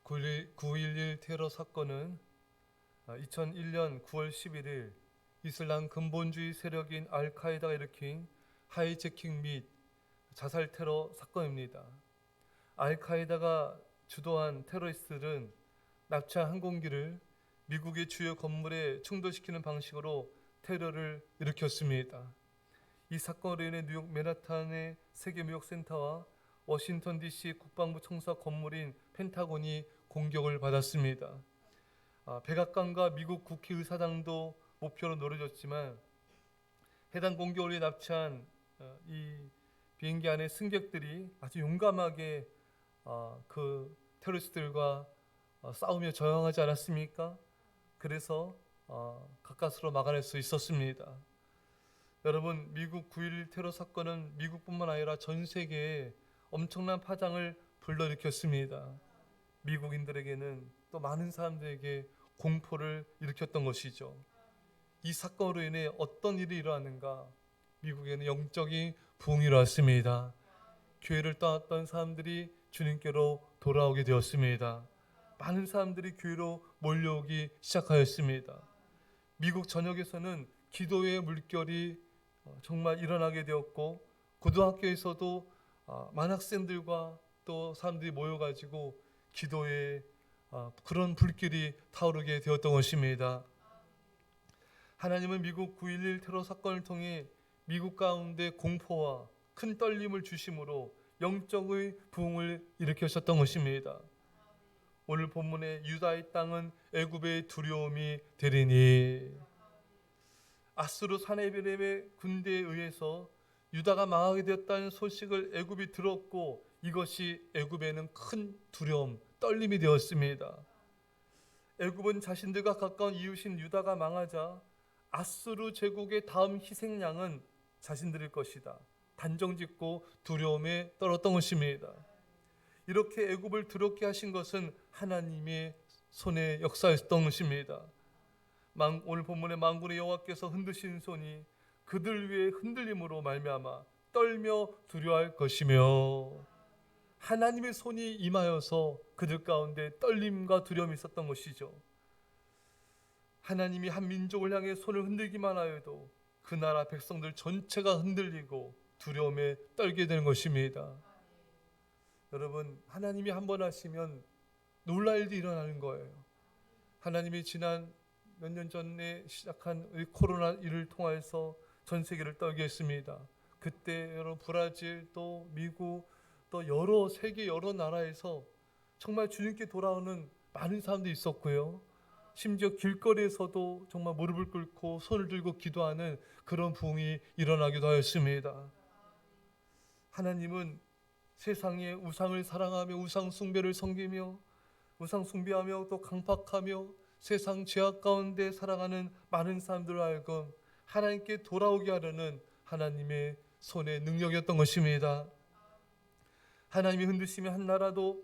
9.11 테러 사건은 2001년 9월 11일 이슬람 근본주의 세력인 알카에다가 일으킨 하이제킹 및 자살 테러 사건입니다. 알카에다가 주도한 테러리스트들은 납치 항공기를 미국의 주요 건물에 충돌시키는 방식으로 테러를 일으켰습니다. 이 사건으로 인해 뉴욕 맨하탄의 세계무역센터와 워싱턴 DC 국방부 청사 건물인 펜타곤이 공격을 받았습니다. 백악관과 미국 국회의사당도 목표로 노려졌지만 해당 공격을 위해 납치한 이 비행기 안의 승객들이 아주 용감하게 그 테러리스트들과 싸우며 저항하지 않았습니까? 그래서 가까스로 막아낼 수 있었습니다. 여러분, 미국 9.11 테러 사건은 미국뿐만 아니라 전 세계에 엄청난 파장을 불러일으켰습니다. 미국인들에게는 또 많은 사람들에게 공포를 일으켰던 것이죠. 이 사건으로 인해 어떤 일이 일어났는가? 미국에는 영적인 부흥이 일어났습니다. 교회를 떠났던 사람들이 주님께로 돌아오게 되었습니다. 많은 사람들이 교회로 몰려오기 시작하였습니다. 미국 전역에서는 기도의 물결이 정말 일어나게 되었고, 고등학교에서도 많은 학생들과 또 사람들이 모여가지고 기도의 그런 불길이 타오르게 되었던 것입니다. 하나님은 미국 9.11 테러 사건을 통해 미국 가운데 공포와 큰 떨림을 주심으로 영적의 부흥을 일으키셨던 것입니다. 오늘 본문의 유다의 땅은 애굽의 두려움이 되리니, 아수르 사네비렙의 군대에 의해서 유다가 망하게 되었다는 소식을 애굽이 들었고, 이것이 애굽에는 큰 두려움, 떨림이 되었습니다. 애굽은 자신들과 가까운 이웃인 유다가 망하자 아수르 제국의 다음 희생양은 자신들일 것이다, 단정짓고 두려움에 떨었던 것입니다. 이렇게 애굽을 두렵게 하신 것은 하나님의 손의 역사였던 것입니다. 오늘 본문의 만군의 여호와께서 흔드신 손이 그들 위에 흔들림으로 말미암아 떨며 두려워할 것이며, 하나님의 손이 임하여서 그들 가운데 떨림과 두려움이 있었던 것이죠. 하나님이 한 민족을 향해 손을 흔들기만 하여도 그 나라 백성들 전체가 흔들리고 두려움에 떨게 되는 것입니다. 여러분, 하나님이 한 번 하시면 놀랄 일이 일어나는 거예요. 하나님이 지난 몇 년 전에 시작한 코로나1을 통해서 전 세계를 떨게 했습니다. 그때 여러 브라질, 또 미국, 또 세계 여러 나라에서 정말 주님께 돌아오는 많은 사람들이 있었고요. 심지어 길거리에서도 정말 무릎을 꿇고 손을 들고 기도하는 그런 부흥이 일어나기도 하였습니다. 하나님은 세상에 우상을 사랑하며 우상 숭배를 섬기며 우상 숭배하며 또 강팍하며 세상 죄악 가운데 살아가는 많은 사람들을 하여금 하나님께 돌아오게 하려는 하나님의 손의 능력이었던 것입니다. 하나님이 흔드시면 한 나라도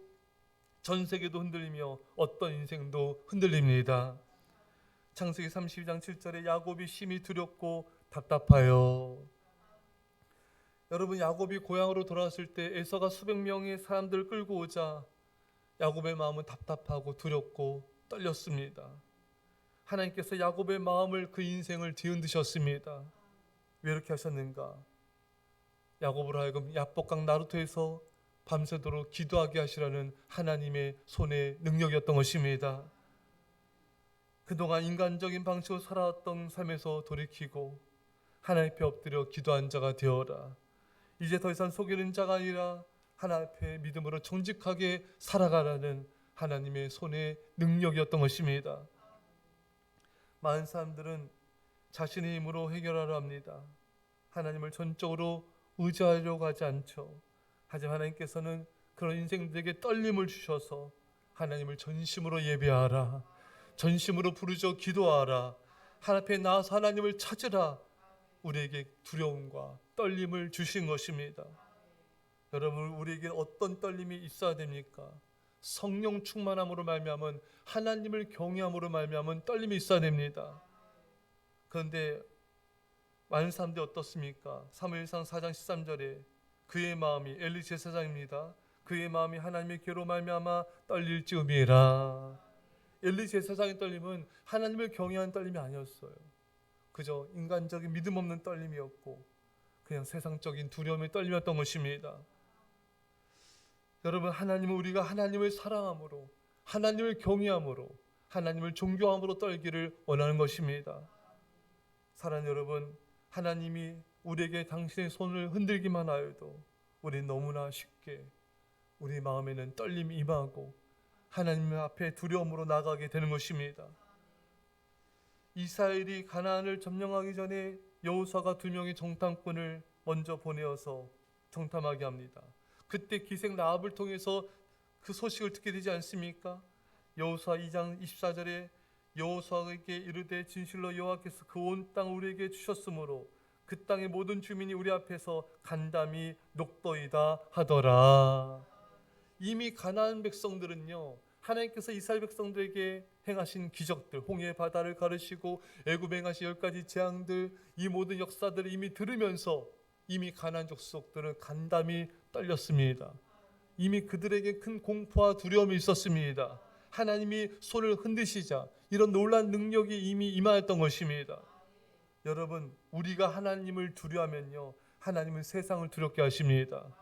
전 세계도 흔들리며 어떤 인생도 흔들립니다. 창세기 32장 7절에 야곱이 심히 두렵고 답답하여. 여러분, 야곱이 고향으로 돌아왔을 때 에서가 수백 명의 사람들을 끌고 오자 야곱의 마음은 답답하고 두렵고 떨렸습니다. 하나님께서 야곱의 마음을, 그 인생을 뒤흔드셨습니다. 왜 이렇게 하셨는가? 야곱으로 하여금 야복강 나루토에서 밤새도록 기도하게 하시라는 하나님의 손의 능력이었던 것입니다. 그동안 인간적인 방식으로 살아왔던 삶에서 돌이키고 하나님 앞에 엎드려 기도한 자가 되어라. 이제 더 이상 속이는 자가 아니라 하나님 앞에 믿음으로 정직하게 살아가라는 하나님의 손의 능력이었던 것입니다. 많은 사람들은 자신의 힘으로 해결하려 합니다. 하나님을 전적으로 의지하려고 하지 않죠. 하지만 하나님께서는 그런 인생들에게 떨림을 주셔서 하나님을 전심으로 예배하라, 전심으로 부르짖어 기도하라, 하나님 앞에 나와서 하나님을 찾으라, 우리에게 두려움과 떨림을 주신 것입니다. 여러분, 우리에게 어떤 떨림이 있어야 됩니까? 성령 충만함으로 말미암은, 하나님을 경외함으로 말미암은 떨림이 있어야 됩니다. 그런데 많은 사람들이 어떻습니까? 사무엘상 4장 13절에 그의 마음이, 엘리 제사장입니다, 그의 마음이 하나님의 괴로 말미암아 떨릴지음이라. 엘리 제사장의 떨림은 하나님을 경외한 떨림이 아니었어요. 그저 인간적인 믿음 없는 떨림이었고 그냥 세상적인 두려움의 떨림이었던 것입니다. 여러분, 하나님은 우리가 하나님을 사랑함으로, 하나님을 경외함으로, 하나님을 존경함으로 떨기를 원하는 것입니다. 사랑하는 여러분, 하나님이 우리에게 당신의 손을 흔들기만 하여도 우리는 너무나 쉽게 우리 마음에는 떨림이 임하고 하나님 앞에 두려움으로 나가게 되는 것입니다. 이스라엘이 가나안을 점령하기 전에 여호수아가 2명의 정탐꾼을 먼저 보내어서 정탐하게 합니다. 그때 기생 라합을 통해서 그 소식을 듣게 되지 않습니까? 여호수아 2장 24절에 여호수아에게 이르되 진실로 여호와께서 그 온 땅 우리에게 주셨으므로 그 땅의 모든 주민이 우리 앞에서 간담이 녹더이다 하더라. 이미 가나안 백성들은요, 하나님께서 이스라엘 백성들에게 행하신 기적들, 홍해 바다를 가르시고 애굽에 행하신 10가지 재앙들, 이 모든 역사들을 이미 들으면서 이미 가나안 족속들은 간담이 떨렸습니다. 이미 그들에게 큰 공포와 두려움이 있었습니다. 하나님이 손을 흔드시자 이런 놀라운 능력이 이미 임하였던 것입니다. 여러분, 우리가 하나님을 두려워하면요, 하나님은 세상을 두렵게 하십니다.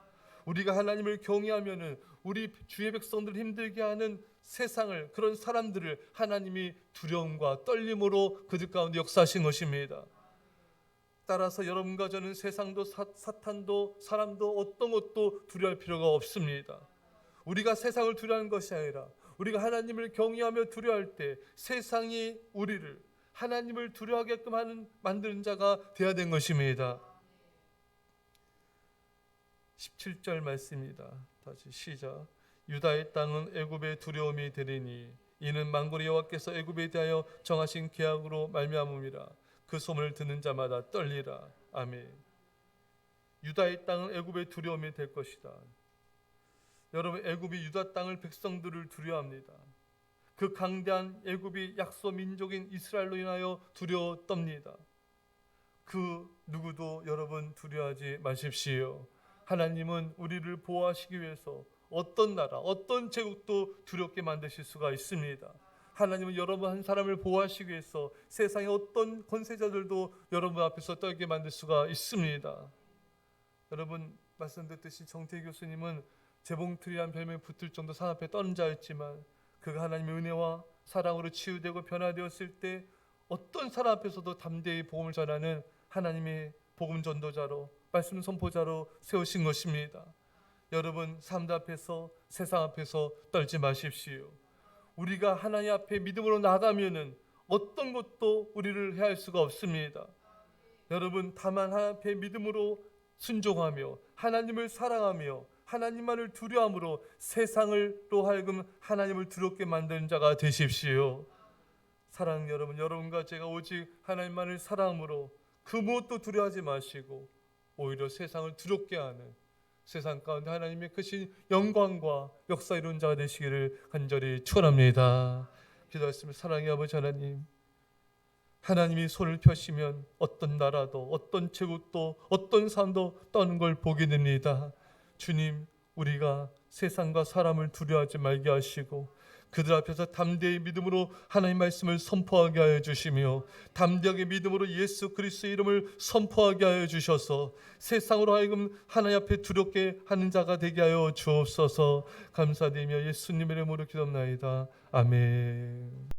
우리가 하나님을 경외하면은 우리 주의 백성들 힘들게 하는 세상을, 그런 사람들을 하나님이 두려움과 떨림으로 그들 가운데 역사하신 것입니다. 따라서 여러분과 저는 세상도 사탄도 사람도 어떤 것도 두려워할 필요가 없습니다. 우리가 세상을 두려워하는 것이 아니라 우리가 하나님을 경외하며 두려워할 때 세상이 우리를 하나님을 두려워하게끔 만드는 자가 되어야 된 것입니다. 17절 말씀입니다. 다시 시작. 유다의 땅은 애굽의 두려움이 되리니 이는 만군의 여호와께서 애굽에 대하여 정하신 계약으로 말미암음이라. 그 소문을 듣는 자마다 떨리라. 아멘. 유다의 땅은 애굽의 두려움이 될 것이다. 여러분, 애굽이 유다 땅을 백성들을 두려워합니다. 그 강대한 애굽이 약소 민족인 이스라엘로 인하여 두려워 떱니다. 그 누구도 여러분 두려워하지 마십시오. 하나님은 우리를 보호하시기 위해서 어떤 나라, 어떤 제국도 두렵게 만드실 수가 있습니다. 하나님은 여러분 한 사람을 보호하시기 위해서 세상의 어떤 권세자들도 여러분 앞에서 떨게 만들 수가 있습니다. 여러분, 말씀드렸듯이 정태 교수님은 재봉틀이란 별명이 붙을 정도 산 앞에 떠는 자였지만 그가 하나님의 은혜와 사랑으로 치유되고 변화되었을 때 어떤 사람 앞에서도 담대히 복음을 전하는 하나님의 복음 전도자로, 말씀 선포자로 세우신 것입니다. 여러분, 사람들 앞에서, 세상 앞에서 떨지 마십시오. 우리가 하나님 앞에 믿음으로 나가면은 어떤 것도 우리를 해할 수가 없습니다. 여러분, 다만 하나님 앞에 믿음으로 순종하며 하나님을 사랑하며 하나님만을 두려움으로 세상을로 하여금 하나님을 두렵게 만드는 자가 되십시오. 사랑하는 여러분, 여러분과 제가 오직 하나님만을 사랑함으로 그 무엇도 두려워하지 마시고 오히려 세상을 두렵게 하는, 세상 가운데 하나님의 크신 영광과 역사 이룬 자가 되시기를 간절히 축원합니다. 기도하겠습니다. 사랑의 아버지 하나님, 하나님이 손을 펴시면 어떤 나라도 어떤 제국도 어떤 삶도 떠는 걸 보게 됩니다. 주님, 우리가 세상과 사람을 두려워하지 말게 하시고 그들 앞에서 담대히 믿음으로 하나님 말씀을 선포하게 하여 주시며 담대하게 믿음으로 예수 그리스도의 이름을 선포하게 하여 주셔서 세상으로 하여금 하나님 앞에 두렵게 하는 자가 되게 하여 주옵소서. 감사드리며 예수님의 이름으로 기도합나이다. 아멘.